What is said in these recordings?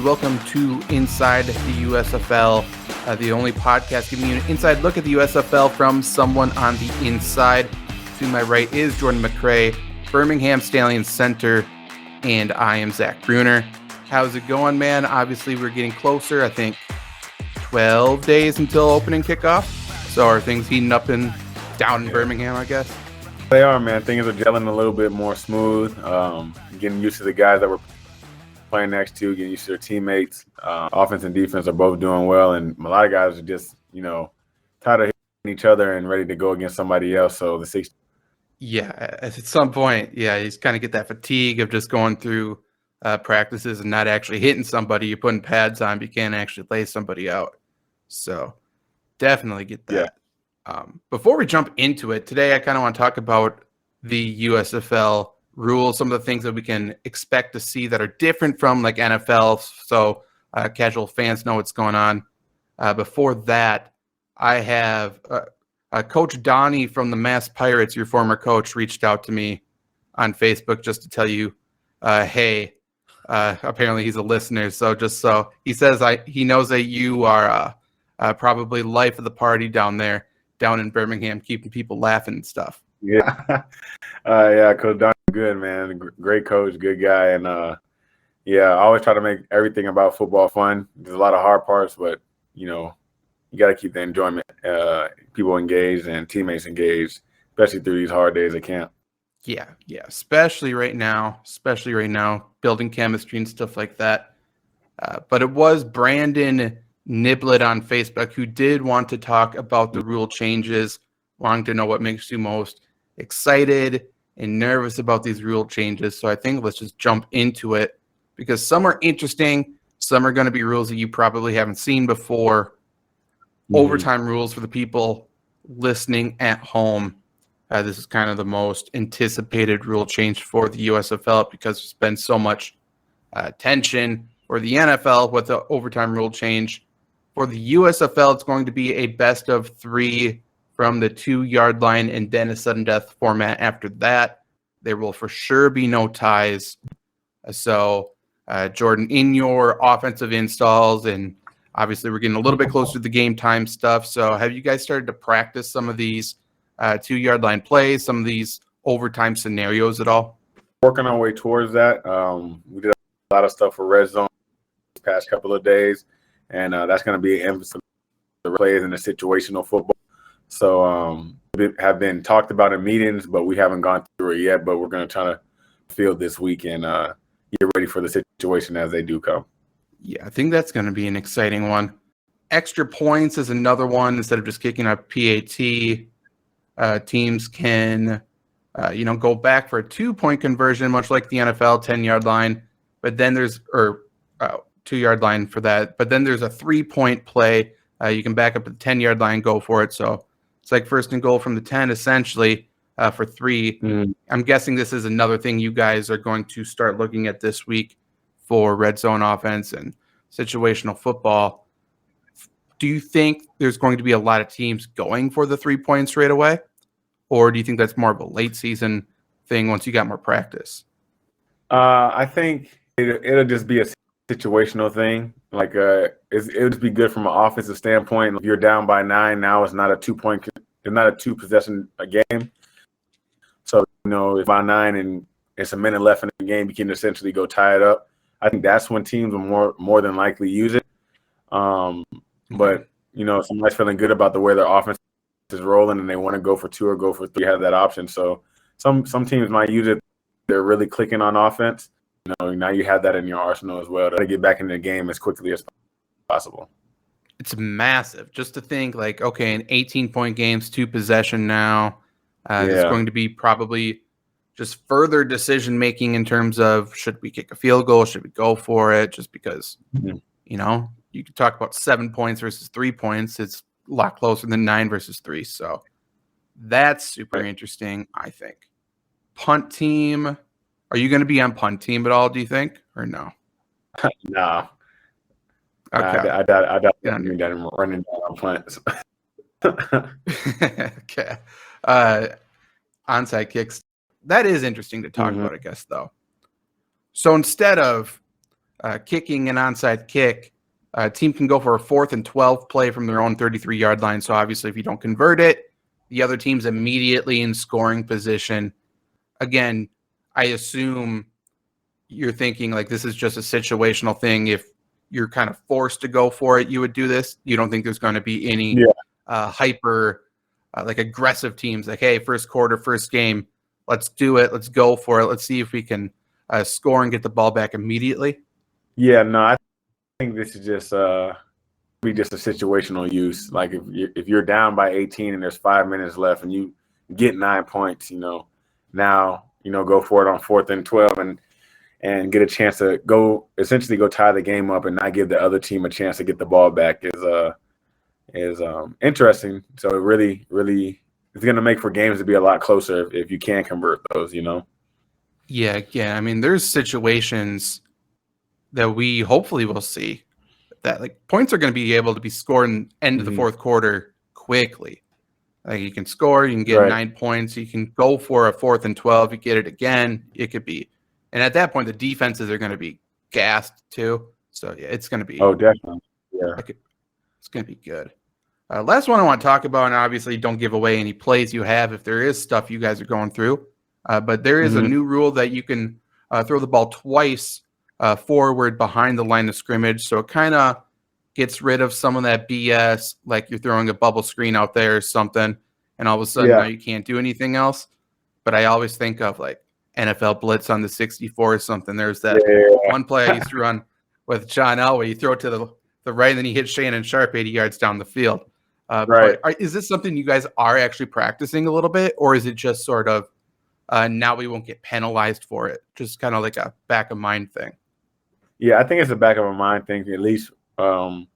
Welcome to Inside the USFL, the only podcast giving you an inside look at the USFL from someone on the inside. To my right is Jordan McCray, Birmingham Stallions center, and I am Zach Brunner. How's it going, man? Obviously, we're getting closer. I think 12 days until opening kickoff. So are things heating up down in Birmingham, I guess? They are, man. Things are gelling a little bit more smooth. Getting used to the guys that we're playing next to, getting used to their teammates. Offense and defense are both doing well, and a lot of guys are just, tired of hitting each other and ready to go against somebody else. So at some point, you just kind of get that fatigue of just going through practices and not actually hitting somebody. You're putting pads on, but you can't actually lay somebody out. So definitely get that. Yeah. Before we jump into it, today I kind of want to talk about the USFL rules, some of the things that we can expect to see that are different from like NFL, so casual fans know what's going on. Before that, I have Coach Donnie from the Mass Pirates, your former coach, reached out to me on Facebook just to tell you, hey, apparently he's a listener. So he says he knows that you are probably life of the party down in Birmingham, keeping people laughing and stuff. Yeah. Coach Don, good, man. Great coach, good guy. And I always try to make everything about football fun. There's a lot of hard parts, but you got to keep the enjoyment, people engaged and teammates engaged, especially through these hard days at camp. Yeah, especially right now, building chemistry and stuff like that. But it was Brandon Niblet on Facebook who did want to talk about the rule changes, wanting to know what makes you most excited and nervous about these rule changes. So I think let's just jump into it, because some are interesting, some are going to be rules that you probably haven't seen before. Overtime rules for the people listening at home. This is kind of the most anticipated rule change for the USFL because there's been so much tension for the NFL with the overtime rule change. For the USFL, it's going to be a best of 3 from the 2-yard line and then a sudden death format after that. There will for sure be no ties. So, Jordan, in your offensive installs, and obviously we're getting a little bit closer to the game time stuff. So have you guys started to practice some of these 2-yard line plays, some of these overtime scenarios at all? Working our way towards that. We did a lot of stuff for Red Zone the past couple of days, and that's going to be an emphasis on the plays and the situational football. So have been talked about in meetings, but we haven't gone through it yet. But we're going to try to field this week and get ready for the situation as they do come. Yeah, I think that's going to be an exciting one. Extra points is another one. Instead of just kicking up PAT, teams can, go back for a 2-point conversion, much like the NFL 10-yard line. But then there's 2-yard line for that. But then there's a 3-point play. You can back up to the 10-yard line, go for it. So it's like first and goal from the 10, essentially, for 3. I'm guessing this is another thing you guys are going to start looking at this week for red zone offense and situational football. Do you think there's going to be a lot of teams going for the 3 points right away? Or do you think that's more of a late season thing once you got more practice? I think it'll just be a situational thing. Like it'll just be good from an offensive standpoint. If you're down by 9, now it's not a 2-point, it's not a 2-possession game. So if by 9 and it's a minute left in the game, you can essentially go tie it up. I think that's when teams will more than likely use it. But somebody's feeling good about the way their offense is rolling and they want to go for 2 or go for 3, have that option. So some teams might use it. They're really clicking on offense. Now you have that in your arsenal as well to get back into the game as quickly as possible. It's massive just to think like, okay, in 18-point games, 2 possession now. It's going to be probably just further decision-making in terms of should we kick a field goal, should we go for it, just because, you could talk about 7 points versus 3 points. It's a lot closer than 9 versus 3. So that's super interesting, I think. Punt team. Are you going to be on punt team at all, do you think, or no? No. Okay. I doubt running down on punts. Okay. Onside kicks. That is interesting to talk about, I guess, though. So instead of kicking an onside kick, a team can go for a 4th and 12 play from their own 33-yard line. So obviously, if you don't convert it, the other team's immediately in scoring position. Again, I assume you're thinking like this is just a situational thing. If you're kind of forced to go for it, you would do this. You don't think there's going to be any hyper, like aggressive teams like, hey, first quarter, first game, let's do it. Let's go for it. Let's see if we can score and get the ball back immediately. Yeah, no, I think this is just be just a situational use. Like if you're down by 18 and there's 5 minutes left and you get 9 points, now go for it on 4th and 12 and get a chance to essentially go tie the game up and not give the other team a chance to get the ball back is interesting. So it really is going to make for games to be a lot closer if you can convert those. Yeah. I mean, there's situations that we hopefully will see that like points are going to be able to be scored in end of the 4th quarter quickly. Like you can score, you can get 9 points, you can go for a 4th and 12, you get it again. It could be, and at that point, the defenses are going to be gassed too. So yeah, it's going to be. Oh, definitely. Yeah, it's going to be good. Last one I want to talk about, and obviously don't give away any plays you have if there is stuff you guys are going through. But there is a new rule that you can throw the ball twice forward behind the line of scrimmage. So it kind of gets rid of some of that BS, like you're throwing a bubble screen out there or something, and all of a sudden now you can't do anything else. But I always think of like NFL blitz on the 64 or something. There's that one play I used to run with John Elway. You throw it to the right, and then you hit Shannon Sharp 80 yards down the field. But is this something you guys are actually practicing a little bit, or is it just sort of now we won't get penalized for it? Just kind of like a back of mind thing. Yeah, I think it's a back of a mind thing, at least because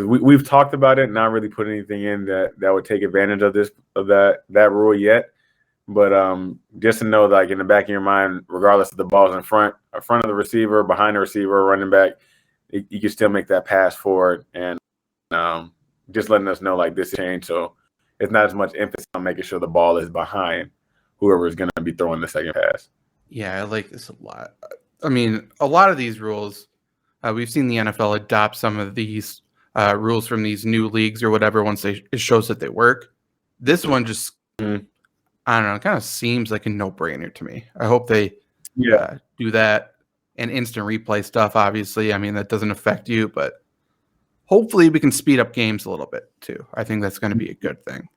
we've talked about it, not really put anything in that would take advantage of that rule yet. But just to know, like in the back of your mind, regardless of the ball's in front of the receiver, behind the receiver, running back, you can still make that pass forward, and just letting us know like this changed, so it's not as much emphasis on making sure the ball is behind whoever is going to be throwing the second pass. Yeah, I like this a lot. I mean, a lot of these rules, we've seen the NFL adopt some of these rules from these new leagues or whatever once it shows that they work. This one just, I don't know, it kind of seems like a no-brainer to me. I hope they do that and instant replay stuff, obviously. I mean, that doesn't affect you, but hopefully we can speed up games a little bit too. I think that's going to be a good thing.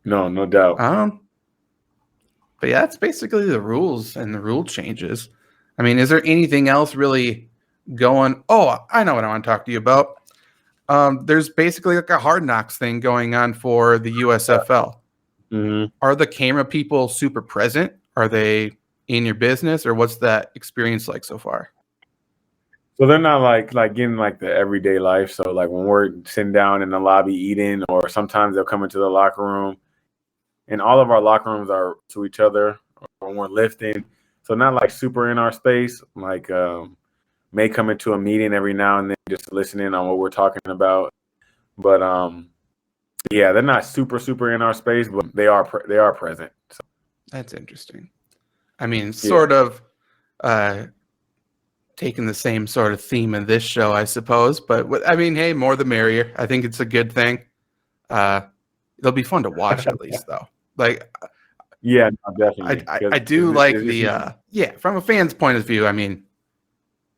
No doubt. But yeah, that's basically the rules and the rule changes. I mean, is there anything else really going? Oh, I know what I want to talk to you about. There's basically like a Hard Knocks thing going on for the USFL. Are the camera people super present? Are they in your business, or what's that experience like so far? So they're not like getting like the everyday life. So like when we're sitting down in the lobby eating, or sometimes they'll come into the locker room, and all of our locker rooms are to each other when we're lifting. So not like super in our space, like may come into a meeting every now and then just listening on what we're talking about. But yeah, they're not super in our space, but they are present. So. That's interesting. I mean, sort of taking the same sort of theme of this show, I suppose. But I mean, hey, more the merrier. I think it's a good thing. It'll be fun to watch at least, though. Like, yeah, no, definitely. I do like from a fan's point of view. I mean,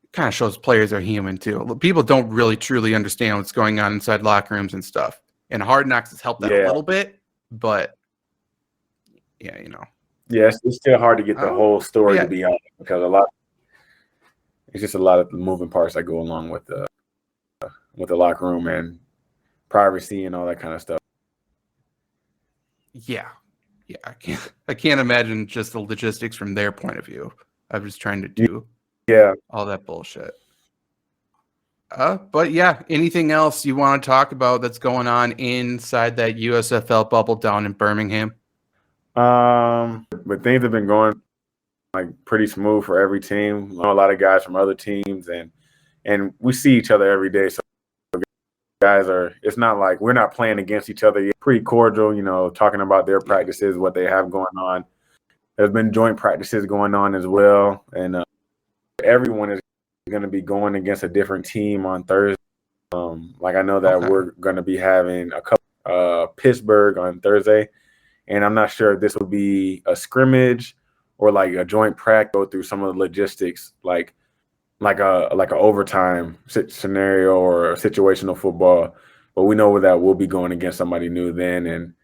it kind of shows players are human too. People don't really truly understand what's going on inside locker rooms and stuff. And Hard Knocks has helped that a little bit, but yeah, Yeah, it's still hard to get the whole story to be honest, because it's just a lot of moving parts that go along with the locker room and privacy and all that kind of stuff. Yeah, I can't imagine just the logistics from their point of view. I'm just trying to do all that bullshit. But yeah, anything else you want to talk about that's going on inside that USFL bubble down in Birmingham? But things have been going like pretty smooth for every team. I know a lot of guys from other teams, and we see each other every day. So guys it's not like we're not playing against each other. It's pretty cordial, talking about their practices, what they have going on. There's been joint practices going on as well, and everyone is going to be going against a different team on Thursday. Like I know that we're going to be having a couple Pittsburgh on Thursday, and I'm not sure if this will be a scrimmage or like a joint practice, go through some of the logistics, like a overtime scenario or a situational football. But we know that we'll be going against somebody new then, and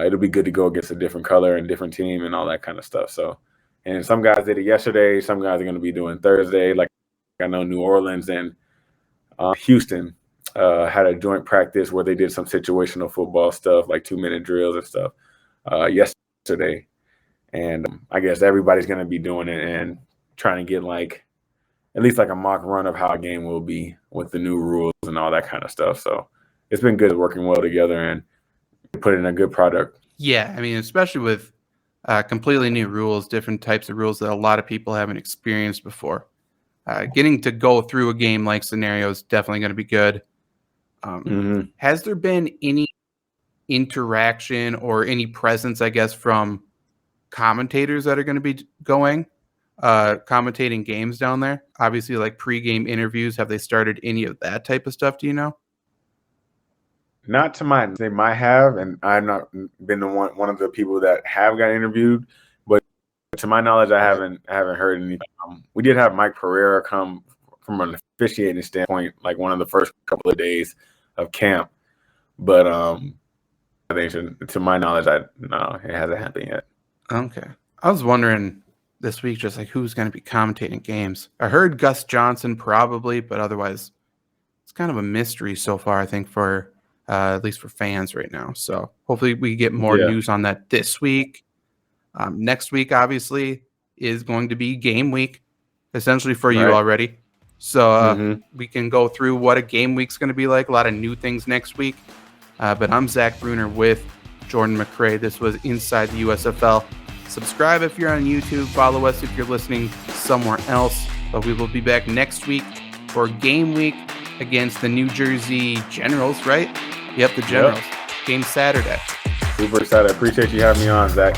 it'll be good to go against a different color and different team and all that kind of stuff. So, and some guys did it yesterday. Some guys are going to be doing Thursday. Like I know New Orleans and Houston had a joint practice where they did some situational football stuff, like 2-minute drills and stuff yesterday. And I guess everybody's going to be doing it and trying to get like at least like a mock run of how a game will be with the new rules and all that kind of stuff. So it's been good working well together and put in a good product. Yeah, I mean, especially with completely new rules, different types of rules that a lot of people haven't experienced before. Getting to go through a game-like scenario is definitely going to be good. Has there been any interaction or any presence, I guess, from commentators that are going to be commentating games down there? Obviously, like pre-game interviews. Have they started any of that type of stuff? Do you know? Not to my, they might have, and I've not been the one of the people that have got interviewed. But to my knowledge, I haven't heard anything. We did have Mike Pereira come from an officiating standpoint, like one of the first couple of days of camp. But I think, to my knowledge, no, it hasn't happened yet. Okay, I was wondering this week, just like who's going to be commentating games. I heard Gus Johnson probably, but otherwise, it's kind of a mystery so far. I think for at least for fans right now. So hopefully we get more news on that this week. Next week, obviously, is going to be game week, essentially for you already. So we can go through what a game week's going to be like. A lot of new things next week. But I'm Zach Brunner with Jordan McCray. This was Inside the USFL. Subscribe if you're on YouTube. Follow us if you're listening somewhere else. But we will be back next week for game week against the New Jersey Generals, right? Yep, the Generals. Game Saturday. Super excited. Appreciate you having me on, Zach.